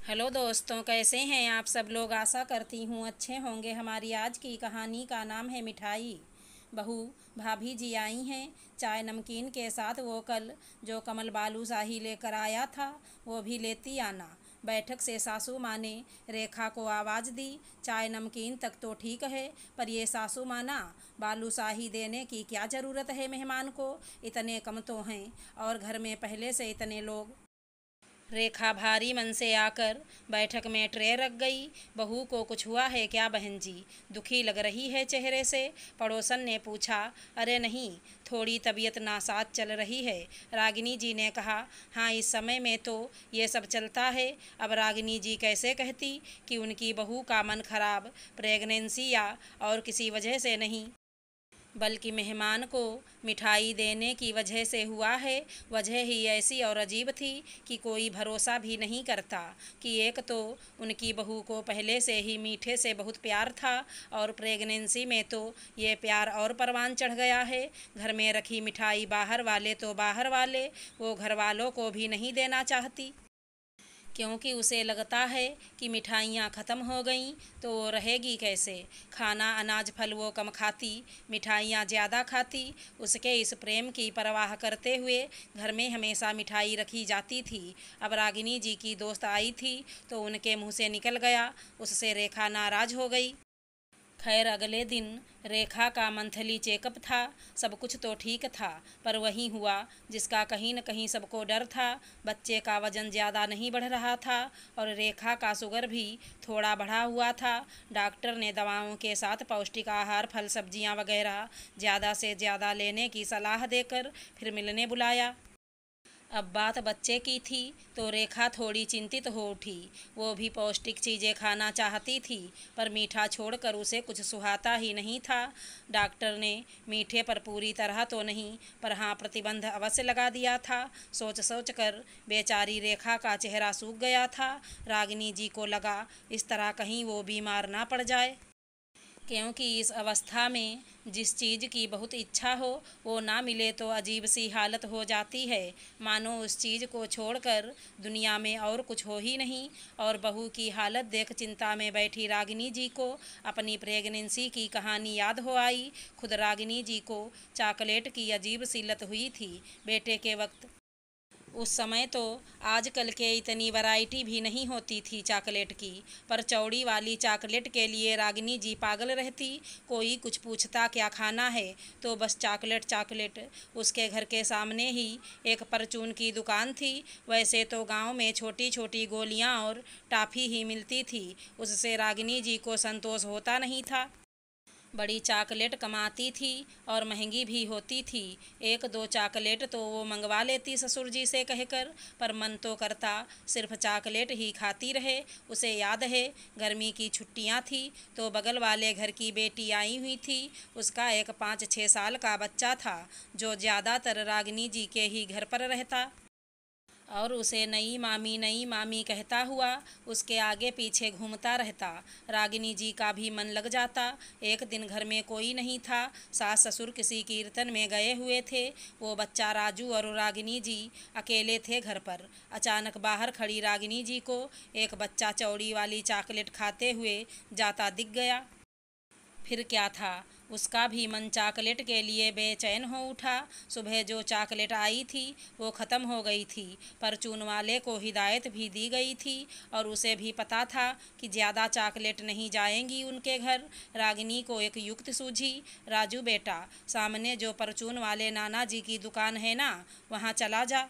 Hello दोस्तों, कैसे हैं आप सब लोग। आशा करती हूँ अच्छे होंगे। हमारी आज की कहानी का नाम है मिठाई। बहू भाभी जी आई हैं चाय नमकीन के साथ। वो कल जो कमल बालूशाही लेकर आया था वो भी लेती आना। बैठक से सासू माँ ने रेखा को आवाज़ दी, चाय नमकीन तक तो ठीक है, पर ये सासू माँ ना, बालूशाही देने की क्या ज़रूरत है मेहमान को। इतने कम तो हैं और घर में पहले से इतने लोग। रेखा भारी मन से आकर बैठक में ट्रे रख गई। बहू को कुछ हुआ है क्या बहन जी? दुखी लग रही है चेहरे से। पड़ोसन ने पूछा। अरे नहीं, थोड़ी तबीयत नासाज चल रही है। रागिनी जी ने कहा। हाँ, इस समय में तो ये सब चलता है। अब रागिनी जी कैसे कहती कि उनकी बहू का मन खराब प्रेगनेंसी या और किसी वजह से नहीं, बल्कि मेहमान को मिठाई देने की वजह से हुआ है। वजह ही ऐसी और अजीब थी कि कोई भरोसा भी नहीं करता कि एक तो उनकी बहू को पहले से ही मीठे से बहुत प्यार था और प्रेगनेंसी में तो ये प्यार और परवान चढ़ गया है। घर में रखी मिठाई बाहर वाले तो बाहर वाले, वो घर वालों को भी नहीं देना चाहती, क्योंकि उसे लगता है कि मिठाइयाँ ख़त्म हो गईं तो वो रहेगी कैसे। खाना अनाज फल वो कम खाती, मिठाइयाँ ज़्यादा खाती। उसके इस प्रेम की परवाह करते हुए घर में हमेशा मिठाई रखी जाती थी। अब रागिनी जी की दोस्त आई थी तो उनके मुंह से निकल गया। उससे रेखा नाराज़ हो गई। खैर, अगले दिन रेखा का मंथली चेकअप था। सब कुछ तो ठीक था, पर वही हुआ जिसका कहीं न कहीं सबको डर था। बच्चे का वजन ज़्यादा नहीं बढ़ रहा था और रेखा का शुगर भी थोड़ा बढ़ा हुआ था। डॉक्टर ने दवाओं के साथ पौष्टिक आहार, फल सब्जियां वगैरह ज़्यादा से ज़्यादा लेने की सलाह देकर फिर मिलने बुलाया। अब बात बच्चे की थी तो रेखा थोड़ी चिंतित हो उठी। वो भी पौष्टिक चीज़ें खाना चाहती थी, पर मीठा छोड़कर उसे कुछ सुहाता ही नहीं था। डॉक्टर ने मीठे पर पूरी तरह तो नहीं, पर हाँ प्रतिबंध अवश्य लगा दिया था। सोच सोच कर बेचारी रेखा का चेहरा सूख गया था। रागिनी जी को लगा इस तरह कहीं वो बीमार ना पड़ जाए, क्योंकि इस अवस्था में जिस चीज़ की बहुत इच्छा हो वो ना मिले तो अजीब सी हालत हो जाती है, मानो उस चीज़ को छोड़कर दुनिया में और कुछ हो ही नहीं। और बहू की हालत देख चिंता में बैठी रागिनी जी को अपनी प्रेगनेंसी की कहानी याद हो आई। खुद रागिनी जी को चॉकलेट की अजीब सी लत हुई थी बेटे के वक्त। उस समय तो आजकल के इतनी वैरायटी भी नहीं होती थी चॉकलेट की, पर चौड़ी वाली चॉकलेट के लिए रागिनी जी पागल रहती। कोई कुछ पूछता क्या खाना है तो बस चॉकलेट चॉकलेट। उसके घर के सामने ही एक परचून की दुकान थी। वैसे तो गांव में छोटी छोटी गोलियां और टॉफ़ी ही मिलती थी, उससे रागिनी जी को संतोष होता नहीं था। बड़ी चॉकलेट कमाती थी और महंगी भी होती थी। एक दो चॉकलेट तो वो मंगवा लेती ससुर जी से कहकर, पर मन तो करता सिर्फ चॉकलेट ही खाती रहे। उसे याद है गर्मी की छुट्टियां थी तो बगल वाले घर की बेटी आई हुई थी। उसका एक 5-6 साल का बच्चा था जो ज़्यादातर रागिनी जी के ही घर पर रहता और उसे नई मामी कहता हुआ उसके आगे पीछे घूमता रहता। रागिनी जी का भी मन लग जाता। एक दिन घर में कोई नहीं था, सास ससुर किसी कीर्तन में गए हुए थे। वो बच्चा राजू और रागिनी जी अकेले थे घर पर। अचानक बाहर खड़ी रागिनी जी को एक बच्चा चौड़ी वाली चॉकलेट खाते हुए जाता दिख गया। फिर क्या था, उसका भी मन चॉकलेट के लिए बेचैन हो उठा। सुबह जो चॉकलेट आई थी वो ख़त्म हो गई थी, पर चून वाले को हिदायत भी दी गई थी और उसे भी पता था कि ज़्यादा चॉकलेट नहीं जाएंगी उनके घर। रागिनी को एक युक्ति सूझी। राजू बेटा, सामने जो परचून वाले नाना जी की दुकान है ना, वहाँ चला जा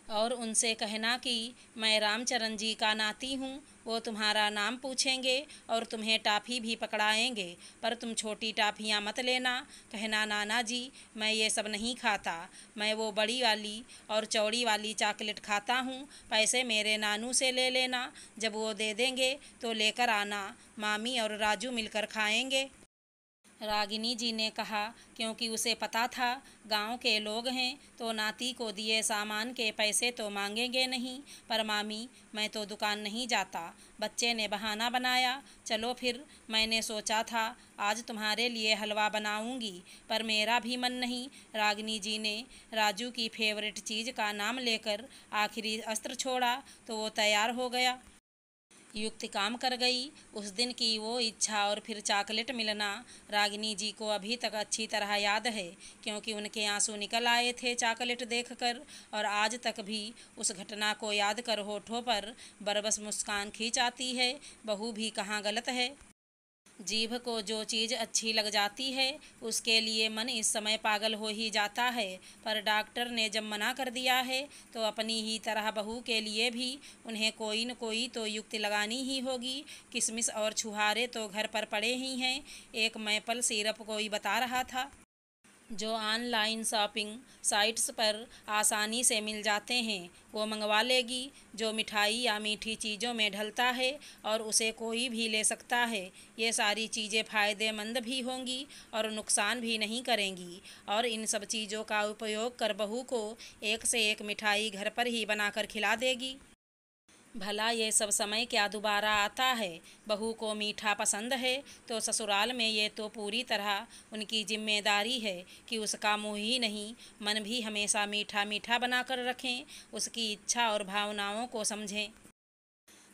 और उनसे कहना कि मैं रामचरण जी का नाती हूँ। वो तुम्हारा नाम पूछेंगे और तुम्हें टॉफ़ी भी पकड़ाएंगे, पर तुम छोटी टॉफ़ियाँ मत लेना। कहना नाना जी, मैं ये सब नहीं खाता, मैं वो बड़ी वाली और चौड़ी वाली चॉकलेट खाता हूँ। पैसे मेरे नानू से ले लेना, जब वो दे देंगे तो लेकर आना, मामी और राजू मिलकर खाएंगे। रागिनी जी ने कहा, क्योंकि उसे पता था गांव के लोग हैं तो नाती को दिए सामान के पैसे तो मांगेंगे नहीं। पर मामी, मैं तो दुकान नहीं जाता। बच्चे ने बहाना बनाया। चलो फिर, मैंने सोचा था आज तुम्हारे लिए हलवा बनाऊंगी, पर मेरा भी मन नहीं। रागिनी जी ने राजू की फेवरेट चीज़ का नाम लेकर आखिरी अस्त्र छोड़ा तो वो तैयार हो गया। युक्ति काम कर गई। उस दिन की वो इच्छा और फिर चॉकलेट मिलना रागिनी जी को अभी तक अच्छी तरह याद है, क्योंकि उनके आंसू निकल आए थे चॉकलेट देखकर, और आज तक भी उस घटना को याद कर होठों पर बरबस मुस्कान खींच आती है। बहू भी कहाँ गलत है। जीभ को जो चीज़ अच्छी लग जाती है उसके लिए मन इस समय पागल हो ही जाता है, पर डॉक्टर ने जब मना कर दिया है तो अपनी ही तरह बहू के लिए भी उन्हें कोई न कोई तो युक्ति लगानी ही होगी। किशमिश और छुहारे तो घर पर पड़े ही हैं। एक मैपल सिरप कोई बता रहा था जो ऑनलाइन शॉपिंग साइट्स पर आसानी से मिल जाते हैं वो मंगवा लेगी। जो मिठाई या मीठी चीज़ों में ढलता है और उसे कोई भी ले सकता है। ये सारी चीज़ें फ़ायदेमंद भी होंगी और नुकसान भी नहीं करेंगी, और इन सब चीज़ों का उपयोग कर बहू को एक से एक मिठाई घर पर ही बनाकर खिला देगी। भला ये सब समय क्या दोबारा आता है। बहू को मीठा पसंद है तो ससुराल में ये तो पूरी तरह उनकी जिम्मेदारी है कि उसका मुँह ही नहीं मन भी हमेशा मीठा मीठा बनाकर रखें, उसकी इच्छा और भावनाओं को समझें।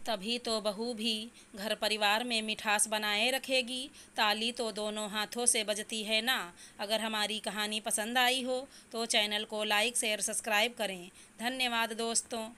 तभी तो बहू भी घर परिवार में मिठास बनाए रखेगी। ताली तो दोनों हाथों से बजती है ना। अगर हमारी कहानी पसंद आई हो तो चैनल को लाइक शेयर सब्सक्राइब करें। धन्यवाद दोस्तों।